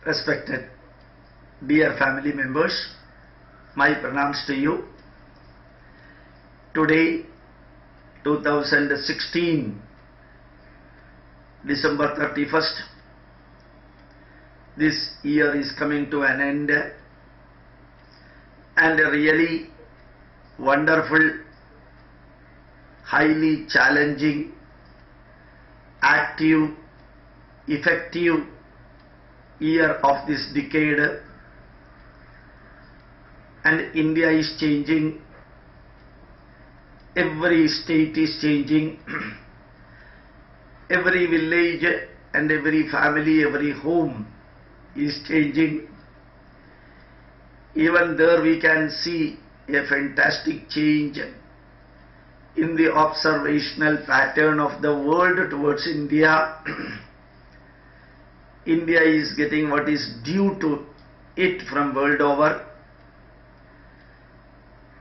Respected dear family members, my pranams to you. Today, 2016, December 31st, this year is coming to an end, and a really wonderful, highly challenging, active, effective year of this decade, and India is changing, every state is changing, every village and every family, every home is changing. Even there we can see a fantastic change in the observational pattern of the world towards India. India is getting what is due to it from world over,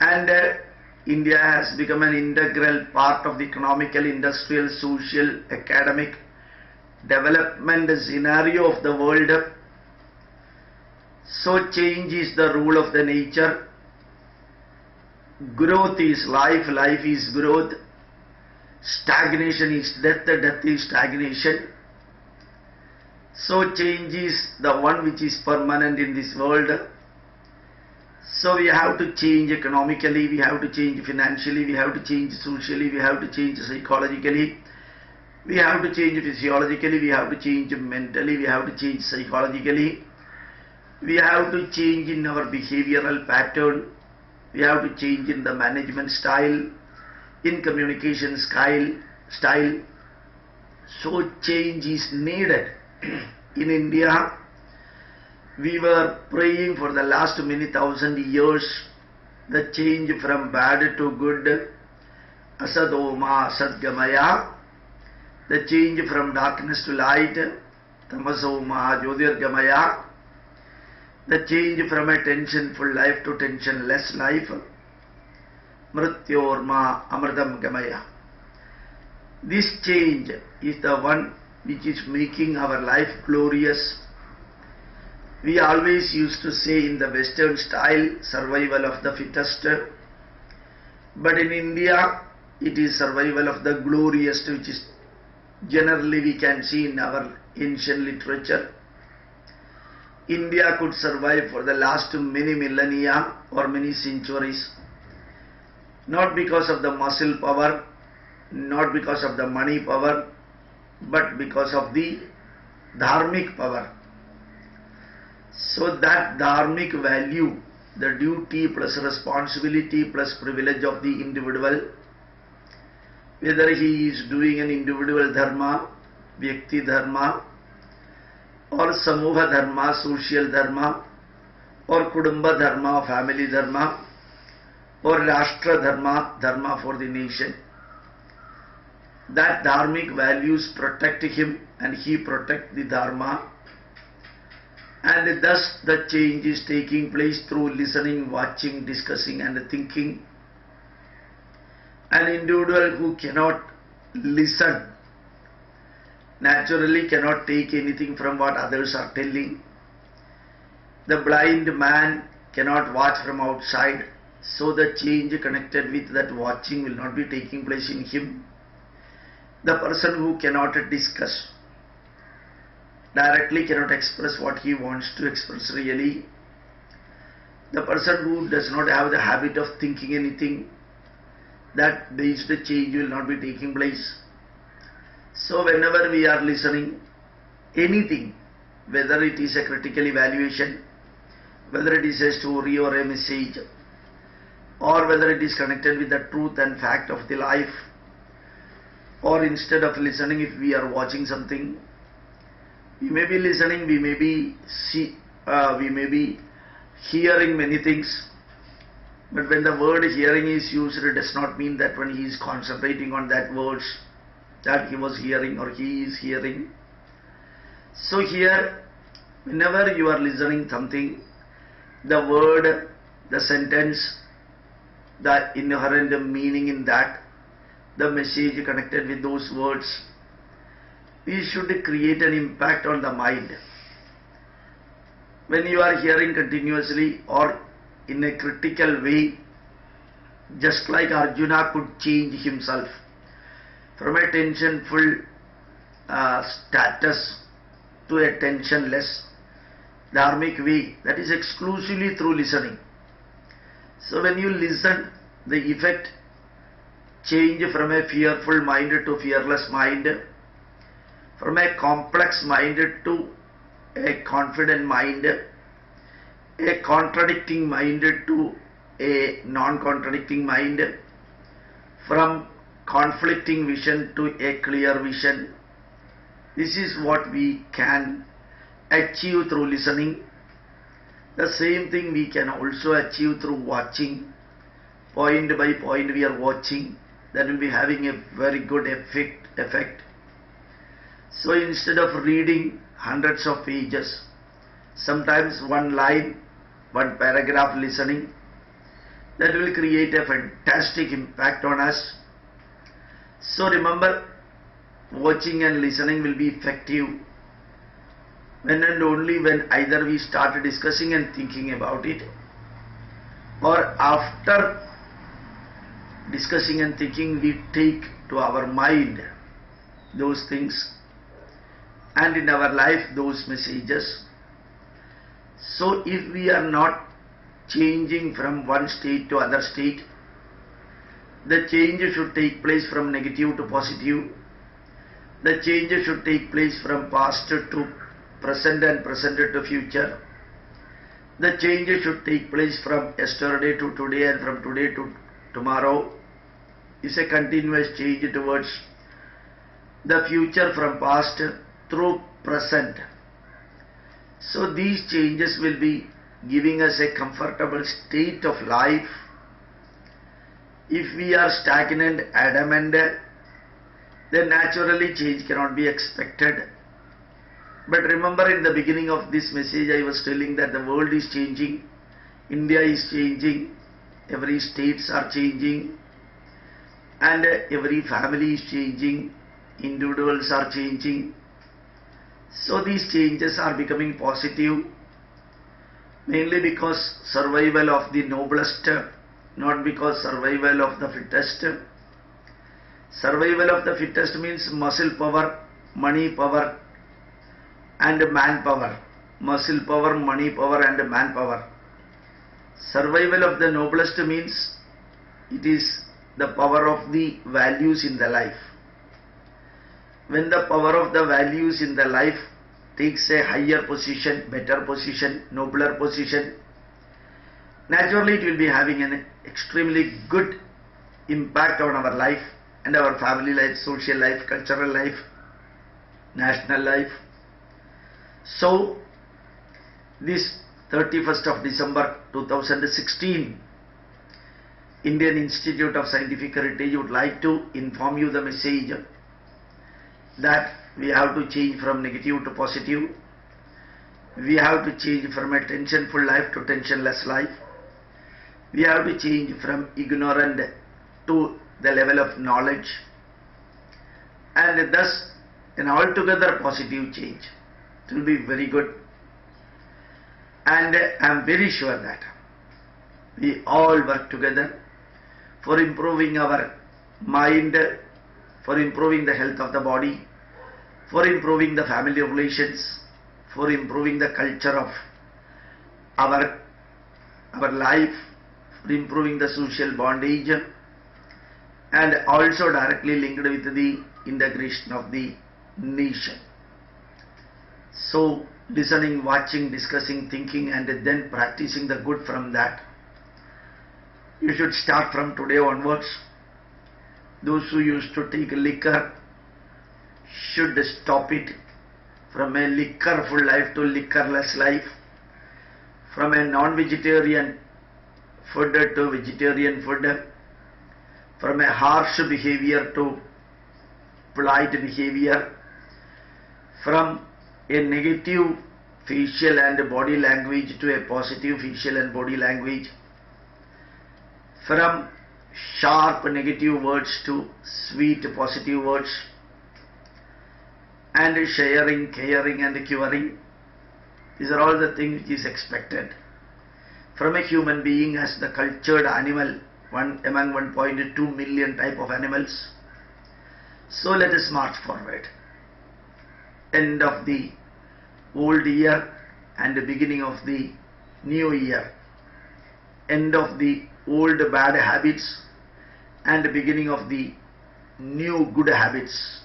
and India has become an integral part of the economical, industrial, social, academic development scenario of the world. So change is the rule of the nature. Growth is life, life is growth. Stagnation is death, death is stagnation. So change is the one which is permanent in this world. So we have to change economically, we have to change financially, we have to change socially, we have to change psychologically, we have to change physiologically, we have to change mentally, we have to change psychologically, we have to change in our behavioral pattern, we have to change in the management style, in communication style. So change is needed. In India, we were praying for the last many thousand years the change from bad to good, asadoma sadgamaya, the change from darkness to light, tamasoma jyotirgamaya, the change from a tensionful life to tensionless life, mrityorma amritam gamaya. This change is the one which is making our life glorious. We always used to say in the Western style, survival of the fittest, but in India it is survival of the glorious, which is generally we can see in our ancient literature. India could survive for the last many millennia or many centuries, not because of the muscle power, not because of the money power, but because of the dharmic power. So that dharmic value, the duty plus responsibility plus privilege of the individual, whether he is doing an individual dharma, vyakti dharma, or samuha dharma, social dharma, or kudumba dharma, family dharma, or rashtra dharma, dharma for the nation, that dharmic values protect him and he protect the dharma, and thus the change is taking place through listening, watching, discussing and thinking. An individual who cannot listen naturally cannot take anything from what others are telling. The blind man cannot watch from outside, so the change connected with that watching will not be taking place in him. The person who cannot discuss, directly cannot express what he wants to express really, the person who does not have the habit of thinking anything, that based change will not be taking place. So whenever we are listening anything, whether it is a critical evaluation, whether it is a story or a message, or whether it is connected with the truth and fact of the life, or instead of listening, if we are watching something, we may be listening, we may be hearing many things, but when the word hearing is used, it does not mean that when he is concentrating on that words that he was hearing or he is hearing. So here, whenever you are listening something, the word, the sentence, the inherent meaning in that, the message connected with those words, we should create an impact on the mind. when you are hearing continuously or in a critical way, just like Arjuna could change himself from a tensionful status to a tensionless dharmic way, that is exclusively through listening. So when you listen, the effect change from a fearful mind to fearless mind, from a complex mind to a confident mind, a contradicting mind to a non-contradicting mind, from conflicting vision to a clear vision. This is what we can achieve through listening. The same thing we can also achieve through watching. Point by point we are watching. That will be having a very good effect. So instead of reading hundreds of pages, sometimes one line, one paragraph listening, that will create a fantastic impact on us. So remember, watching and listening will be effective when and only when either we start discussing and thinking about it, or after discussing and thinking we take to our mind those things, and in our life those messages. So if we are not changing from one state to other state, the change should take place from negative to positive. The change should take place from past to present and present to future. The change should take place from yesterday to today and from today to tomorrow. It's a continuous change towards the future from past through present. So these changes will be giving us a comfortable state of life. If we are stagnant, adamant, then naturally change cannot be expected. But remember, in the beginning of this message I was telling that the world is changing, India is changing, every states are changing, and every family is changing, individuals are changing. So these changes are becoming positive, mainly because survival of the noblest, not because survival of the fittest. Survival of the fittest means muscle power, money power and manpower. Muscle power, money power and manpower. Survival of the noblest means it is the power of the values in the life. When the power of the values in the life takes a higher position, better position, nobler position, naturally it will be having an extremely good impact on our life and our family life, social life, cultural life, national life. So this 31st of December 2016, Indian Institute of Scientific Heritage would like to inform you the message that we have to change from negative to positive. We have to change from a tensionful life to tensionless life. We have to change from ignorant to the level of knowledge, and thus an altogether positive change. It will be very good, and I am very sure that we all work together for improving our mind, for improving the health of the body, for improving the family relations, for improving the culture of our life, for improving the social bondage, and also directly linked with the integration of the nation. So listening, watching, discussing, thinking, and then practicing the good from that. You should start from today onwards. Those who used to take liquor should stop it, from a liquorful life to liquorless life, from a non-vegetarian food to vegetarian food, from a harsh behavior to polite behavior, from a negative facial and body language to a positive facial and body language, from sharp negative words to sweet positive words, and sharing, caring and curing, These are all the things which is expected from a human being as the cultured animal, one among 1.2 million type of animals. So let us march forward. End of the old year and the beginning of the new year. End of the old bad habits and the beginning of the new good habits.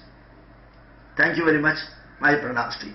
Thank you very much. My pranams to you.